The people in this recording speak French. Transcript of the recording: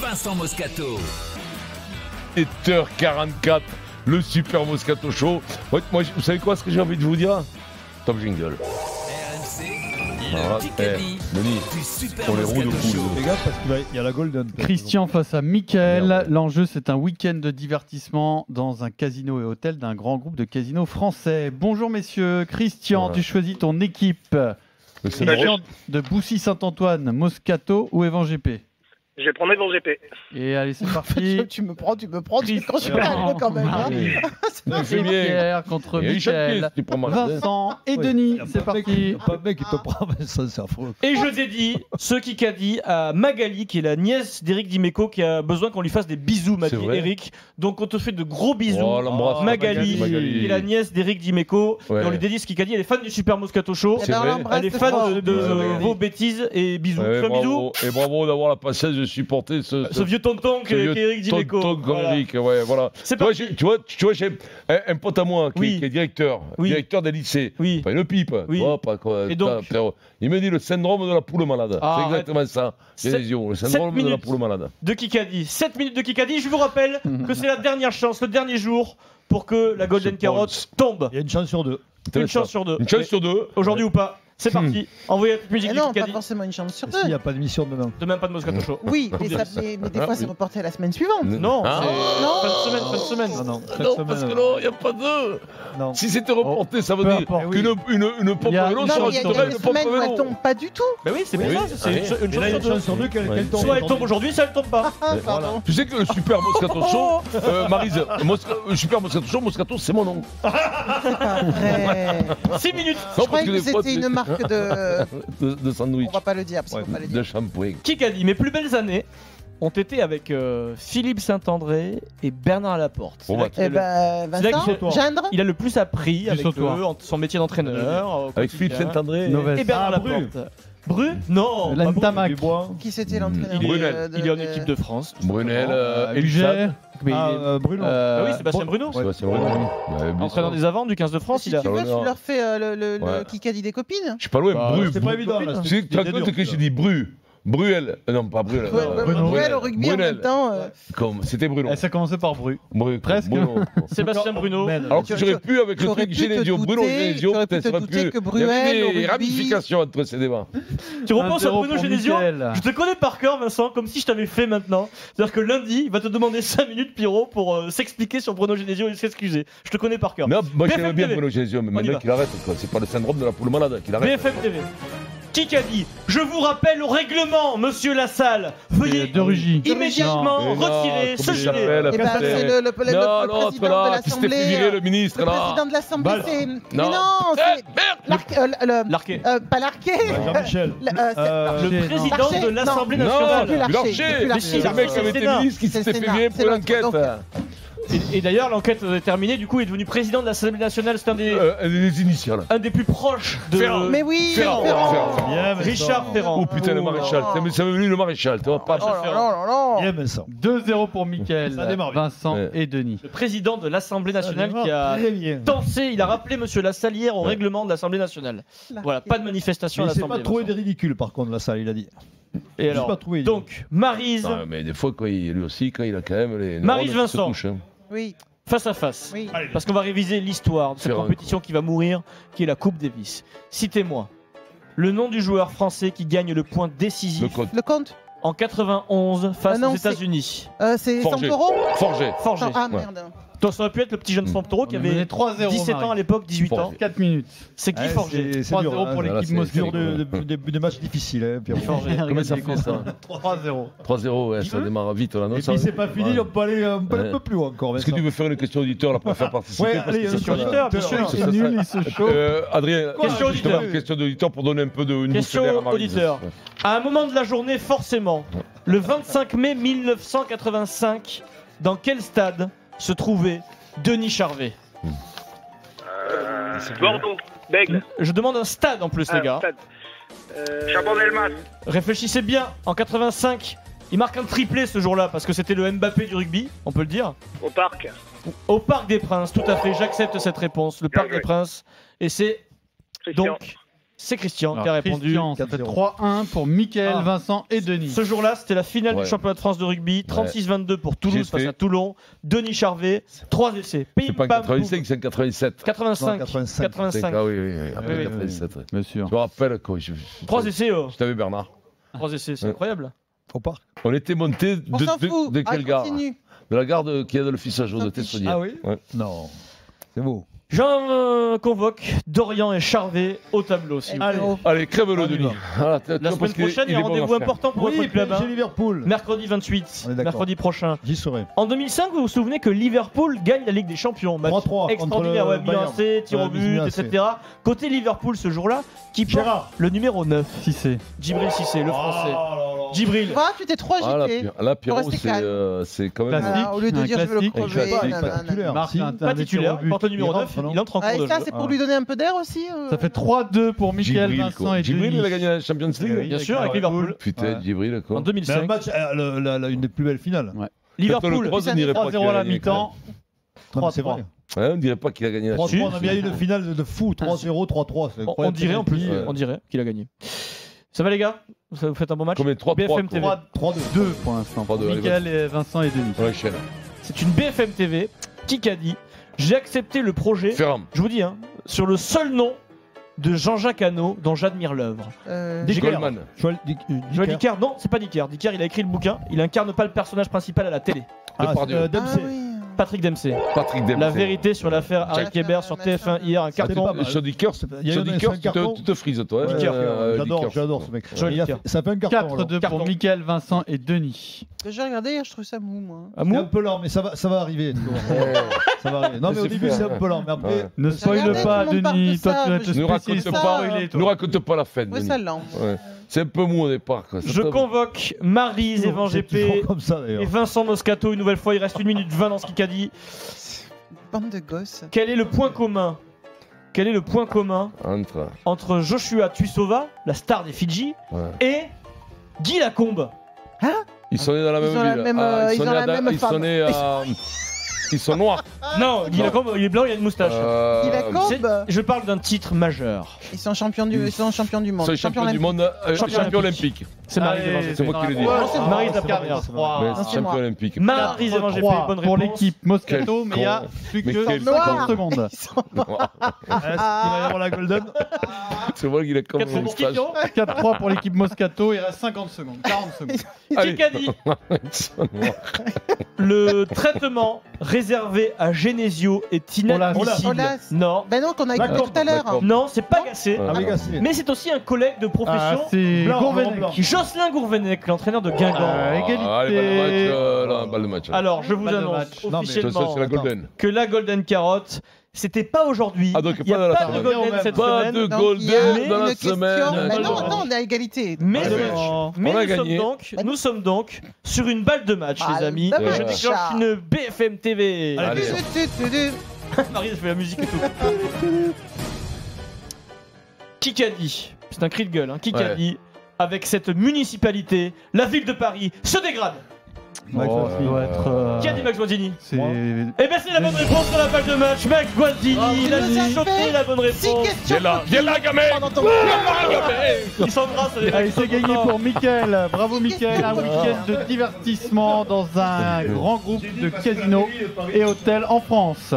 Vincent Moscato. 7h44, le Super Moscato Show. Ouais, moi, vous savez quoi, ce que j'ai envie de vous dire? Top jingle. RMC, Voilà, le Kikadi Denis, du Super on les roue de Moscato poule. Show. Les gars, parce qu'il y a la Golden. Christian face à Mickaël. Merde. L'enjeu, c'est un week-end de divertissement dans un casino et hôtel d'un grand groupe de casinos français. Bonjour messieurs. Christian, Voilà. tu choisis ton équipe. Le syndrome. Christian de Boussy-Saint-Antoine, Moscato ou Evan GP. Je vais prendre Evan GP. Et allez, c'est parti. Tu me prends, Chris- quand je suis pas quand même. Hein. C'est Et bien. Pierre contre Et Richard Mickaël, Kies, tu prends Martin. Vincent et Denis. C'est parti. Il n'y a pas de mec qui peut prendre ça, c'est affreux. Et je dédie ce Kikadi à Magali, qui est la nièce d'Éric Dimeco, qui a besoin qu'on lui fasse des bisous, m'a C'est dit vrai. Eric. Donc on te fait de gros bisous. Oh, l'embrasse, Magali, Magali. qui est la nièce d'Éric Dimeco. Ouais. Et on lui dédie ce Kikadi. Elle est fan du Super Moscato Show. C'est vrai. Elle est fan de Ouais. vos bêtises et bisous. Ouais, Tu fais un bisou bravo. Et bravo d'avoir la patience de supporter ce vieux tonton ce vieux qu'est Éric Dimeco. tonton comme Voilà. Eric, ouais, voilà. C'est Tu vois, parti. tu vois, j'ai un pote à moi Oui. qui est directeur des lycées. Oui. Enfin, une pipe. Oui. Tu vois, pas quoi. Et donc frérot. Il me dit le syndrome de la poule malade. Ah, c'est exactement ça. Génésio, le syndrome de la minutes. poule malade. De Kikadi. 7 minutes de Kikadi. Je vous rappelle que c'est la dernière chance, le dernier jour pour que la Golden Je Carotte pense. tombe. Il y a une chance sur deux. Une chance sur deux. Une chance Mais sur deux. Aujourd'hui ou pas. C'est parti. Envoyez la petite musique Eh de non, pas Kikadi. forcément une chance sur S'il n'y deux. a pas d'émission demain. De même pas de Moscato Show. Oui, mais des fois c'est reporté à la semaine suivante. Non, Ah. c'est Non. fin de semaine. Non, non, chaque Non, semaine. parce que non, il n'y a pas de. Non. Si c'était reporté, ça veut peu dire importe. qu'une pompe Il y a- vélo Non, Non, sera mais il y a une des pompe semaines où elle vélo. tombe pas du tout. Bah oui, c'est pour Oui. ça. C'est une Et chance là, il y a sur une chance deux. sur deux qu'elle tombe. Soit elle tombe aujourd'hui, soit elle tombe pas. Ah, pardon. Tu sais que le Super Moscato Show, Maryse, le Super Moscato Show, Moscato, c'est mon nom. C'est pas vrai. 6 minutes. Je croyais que c'était une marque de. de sandwich, On va pas le dire parce qu'on va pas le de dire. shampoing. Kikadi, mes plus belles années ont été avec Philippe Saint-André et Bernard Laporte. C'est Bon, là bah, qu'il a Eh le- ben, c'est là Vincent, qu'il- Gendre. il a le plus appris avec sautoir. eux, son métier d'entraîneur. au Avec quotidien. Philippe Saint-André. Noves. Et Bernard Ah, Bru. Laporte. Bru Non, pas Bru. L'Antamac. Dubois. Qui c'était l'entraîneur Brunel. Il est en équipe de France. Brunel, Luger. Elisab. Mais il est- Ah, Bruno. Ah oui, Sébastien Bruno. Sébastien Brunel. Ouais, bien Entraîneur sûr. des avants du 15 de France. Si Il a... tu veux, l'honneur. tu leur fais le Ouais. Kikadi des copines. Je suis pas loin, Bah, Bru. C'était pas évident. là, Tu sais, tu te rends compte que j'ai dit Bru. Bruel. Non, pas Bruel. Bruel au rugby en Brunel. même temps. Comme, c'était Bruno. Eh, ça commençait par Bru. Bru, Presque. Bruno. Sébastien Bruno. Merde. Alors que j'aurais pu avec le J'aurais truc pu te Genesio, Bruno douter, Genesio, j'aurais pu peut-être te ça aurait douter pu. que Il y Bruel, au avait rugby- des ramifications entre ces débats. Tu repenses à 1-0 Bruno pour Genesio. Mickaël. Je te connais par cœur, Vincent, comme si je t'avais fait maintenant. C'est-à-dire que lundi, il va te demander 5 minutes, Pierrot, pour s'expliquer sur Bruno Genesio et s'excuser. Je te connais par cœur. Non, moi BFM j'aimais bien TV. Bruno Genesio, mais On y maintenant va. qu'il arrête, quoi. C'est pas le syndrome de la poule malade qu'il arrête. BFM TV. Kikadi, je vous rappelle au règlement, monsieur Lassalle. Veuillez De Rugy. immédiatement Non. retirer Comment ce il gilet. s'appelle, Eh ben, putain. c'est le Non, l'autre président de là, qui s'était fait virer le l'Assemblée. ministre Le là. président de l'Assemblée, Bal. c'est. Non. Mais non, c'est. Larquet. Pas Larquet. Jean-Michel. Le président Larcher, de l'Assemblée non. nationale. plus Larcher, Larcher, c'est plus Larcher. c'est le mec qui avait été Sénat. ministre qui C'est le s'était fait Sénat, virer c'est pour l'autre. l'enquête. Donc, Et d'ailleurs, l'enquête est terminée. Du coup, il est devenu président de l'Assemblée nationale. C'est Les initiales. un des plus proches de. Ferrand. Mais oui, Ferrand. Bien, Vincent. Richard Ferrand. Oh putain, le maréchal. Ça m'est venu le maréchal, tu vois pas. Oh là là là. Bien, Vincent. 2-0 pour Mickaël, Ça démarre bien. Vincent Ouais. et Denis. Le président de l'Assemblée nationale qui a Très bien. tensé, il a rappelé monsieur Lassalle hier au règlement de l'Assemblée nationale. Voilà, pas de manifestation Mais à il s'est l'Assemblée. pas trouvé Vincent. des ridicules par contre, la salle, il a dit. Et j'ai alors, pas trouvé. donc, Maryse, Non, mais des fois, quoi, lui aussi, quand il a quand même les. Maryse neurones qui se Vincent. touchent, hein. Oui, face à face. oui. Parce qu'on va réviser l'histoire de cette Ferrand. compétition qui va mourir, qui est la Coupe Davis. Citez-moi le nom du joueur français qui gagne le point Le décisif code. Le compte. en 91 face Ah non, aux c'est- États-Unis. C'est Forger. Santoro. Forger. Forger. Ah Ouais. merde. Donc, ça aurait pu être le petit jeune Santoro qui On est mené avait 3-0. 17 ans à l'époque, 18 ans. Forger. 4 minutes. C'est qui Ouais, Forger c'est 3-0 dur, pour hein. Voilà, l'équipe c'est Moscato. Dur des matchs difficiles, hein, Pierrot. Forger. Comment ça fait ça 3-0. 3-0, ouais, ça démarre vite là, non Et ça- puis c'est pas fini, Ouais. on peut aller un Ouais. peu plus loin encore. Est-ce que tu veux faire une question auditeur là pour faire participer Ouais, parce allez, que question auditeur, bien sûr. c'est C'est ça, nul, ça. il se chauffe. Adrien, Question justement, auditeur. question d'auditeur pour donner un peu de une Question bouffée d'air à Maryse. auditeur. À un moment de la journée, forcément, le 25 mai 1985, dans quel stade se trouvait Denis Charvet? Bordeaux. Bègle. Je demande un stade en plus, les gars. Charbon-Delmas. Réfléchissez bien, en 85, il marque un triplé ce jour-là, parce que c'était le Mbappé du rugby, on peut le dire. Au parc. Au Parc des Princes, tout à fait, j'accepte cette réponse, le Bien Parc joué. des Princes. Et c'est Christian. donc C'est Christian qui Alors, a répondu. Christian, ça fait 4-0. 3-1 pour Mickaël, Ah. Vincent et Denis. Ce jour-là, c'était la finale Ouais. du championnat de France de rugby. 36-22 pour Toulouse J'étais. face à Toulon. Denis Charvet, 3 essais. Pim, C'est pas en pam, 85, poum. c'est en 87. 85. Non, 85. 85. Ah oui, après Oui, oui. 87. ouais. Bien sûr. Je me rappelle quand 3 essais. j'étais avec Bernard. 3 essais, c'est Ouais. incroyable. Au parc. On était monté On s'en fout. de quelle gare? Continue. De la gare qui est de l'office à José de Tessonnier. Ah oui Ouais. Non. C'est beau. J'en convoque Dorian et Charvet au tableau. s'il vous plaît. Frérot. Allez, crève-le, On y Denis. va. Voilà, La semaine prochaine, il y a un rendez-vous important pour votre club. PSG hein. Liverpool. Mercredi 28, On est d'accord. mercredi prochain. J'y serai. En 2005, vous vous souvenez que Liverpool gagne la Ligue des Champions. Match 3-3 extraordinaire, contre ouais, le Milan Bayern. AC, tir au Ouais, but, Milan AC. etc. Côté Liverpool ce jour-là, qui porte Gérard. le numéro 9, Si c'est. Djibril Cissé, le français. Oh Djibril. Tu vois, tu t'es trop Ah, agité. là, Pierrot, Faut rester calme. c'est quand même. Classique. Voilà, au lieu de Un dire je veux le classique. crever. Classique. nanana. Titulaire. Marque Si. un Pas des titulaire, tirs au but. porte le numéro Il 9, rentre, non il entre en Ah, cours et de ça, jeu. c'est pour lui donner un peu d'air aussi. Ça fait 3-2 pour Mickaël, Djibril, Vincent quoi. et Djibril, il a Denis. gagné la Champions League. Bien sûr, avec Liverpool. Putain, Ouais. Djibril, En quoi. Mais un 2005. match, une des plus belles finales. Ouais. Liverpool. Le 3, on dirait pas qu'il 3-0 a à la gagné, mi-temps. Non, mais c'est vrai. quand même. Ouais, on dirait pas qu'il a gagné la 3-3, Champions on a bien eu une finale de fou. 3-0, 3-3. c'est On incroyable. dirait en plus, Ouais. on dirait qu'il a gagné. Ça va les gars? Vous faites un bon match? Combien 3-3 BFM TV. 3-2. 2 pour l'instant. Pour 3-2, allez, Mickaël, et Vincent et Denis. On enchaîne. C'est une BFM TV. Qui a dit? J'ai accepté le projet, Ferram. je vous dis, hein, sur le seul nom de Jean-Jacques Hano, dont j'admire l'œuvre. Goldman. Joël Dicker, non, c'est pas Dicker. Dicker, il a écrit le bouquin. Il incarne pas le personnage principal à la télé. Depardieu. Ah Dempsey. oui. Patrick Dempsey. Patrick Dempsey. La vérité sur l'affaire Harry Jack. Kéber sur TF1 hier, un C'était carton. pas mal. Sur Dicker, Il y a eu un carton. tu te frises, toi. Ouais, hein, J'adore, Dicker. j'adore ce mec. Joli Il a cœur. fait- Ça fait un carton. 4-2 Carton. pour Mickaël, Vincent et Denis. J'ai regardé hier, je trouve ça mou, moi. Ah, C'est un mou peu lent, mais ça va arriver. tu vois. Ça va arriver. Non, mais au C'est début, fou, c'est hein. un peu lent, mais après. Ouais. Ne spoil Regardez, pas, tout le monde parle de Denis. Toi, ça, tu vas mais te je- Nous raconte spécialiser pas. pour spoiler, toi. Nous raconte pas la fin. Ouais, Denis. ça lent. Ouais. C'est un peu mou au départ. Quoi. Ça Je tombe. convoque Maryse, Evan C'est GP toujours comme ça, et d'ailleurs. Vincent Moscato une nouvelle fois. Il reste 1 minute 20 dans ce Kikadi. Bande de gosses. Quel est le point commun? Quel est le point commun Entre. entre Joshua Tuisova, la star des Fidji, Ouais. et Guy Lacombe? Ils sont nés dans la même Ils ont la ville. même, Ah, ils ont nés la à- même ils sont femme. nés à. Ils sont noirs. Non, Guy Non. Lacombe, il est blanc, il a une moustache. Guy Lacombe. C'est- Je parle d'un titre majeur. Ils sont champions du monde. C'est champion du olympique. monde, Champion champion olympique. C'est Maryse Allez, Evan GP. c'est moi qui l'ai dit. Non, c'est moi. Maryse c'est la moi. première. C'est moi. Mais non, c'est champion moi. olympique. Maryse Evan GP, 3 bonne pour réponse. l'équipe Moscato, Quel mais il y a con. plus Mais que quel 50 con. secondes. Ils sont- Est-ce qu'il va y avoir la Golden C'est vrai qu'il a comme 4 une pour stage. Kikyo. 4-3 pour l'équipe Moscato, il reste 50 secondes, 40 secondes. Allez. Kikadi. Ils sont noirs. Le traitement réservé à Genesio est inadmissible. Olas. Non, Ben non, qu'on a écouté D'accord, tout à l'heure. d'accord. non, c'est pas Gassé. Ah, Ah, Gassé. Mais c'est aussi un collègue de Ah, profession, c'est Blanc, Gourvenec. blanc. Jocelyn Gourvenec, l'entraîneur de Guingamp. Égalité. Allez, balle de match. Là, balle de match. Alors, je vous Balle de annonce match. Non, mais officiellement c'est la Golden. que la Golden Carotte, c'était pas aujourd'hui. Ah, donc Il n'y pas a dans la pas de semaine. Golden cette Pas semaine. de Donc, il y a Golden dans la une question. semaine. Ben Non, non, non. non, on est à égalité. Mais, Ah, mais on a nous, sommes gagné. donc, nous sommes donc sur une balle de match, les amis. Balle de Et je match. déclenche une BFM TV. Allez. Marie, elle fait la musique et tout. Kikadi, c'est un cri de gueule, hein. Kikadi, avec cette municipalité, la ville de Paris se dégrade. Max Oh, Guazzini. ça doit être. Qui a dit Max Guazzini? C'est. Moi. Eh ben c'est la bonne réponse sur la balle de match, Max Guazzini, il a Denis. chuchoté la bonne 6 réponse. questions. Viens là, gamin. Pendant ton- Il s'embrasse. les Allez, mecs. c'est gagné pour Mickaël. Bravo Mickaël. Un week-end de divertissement dans un grand groupe de casinos et hôtels en France.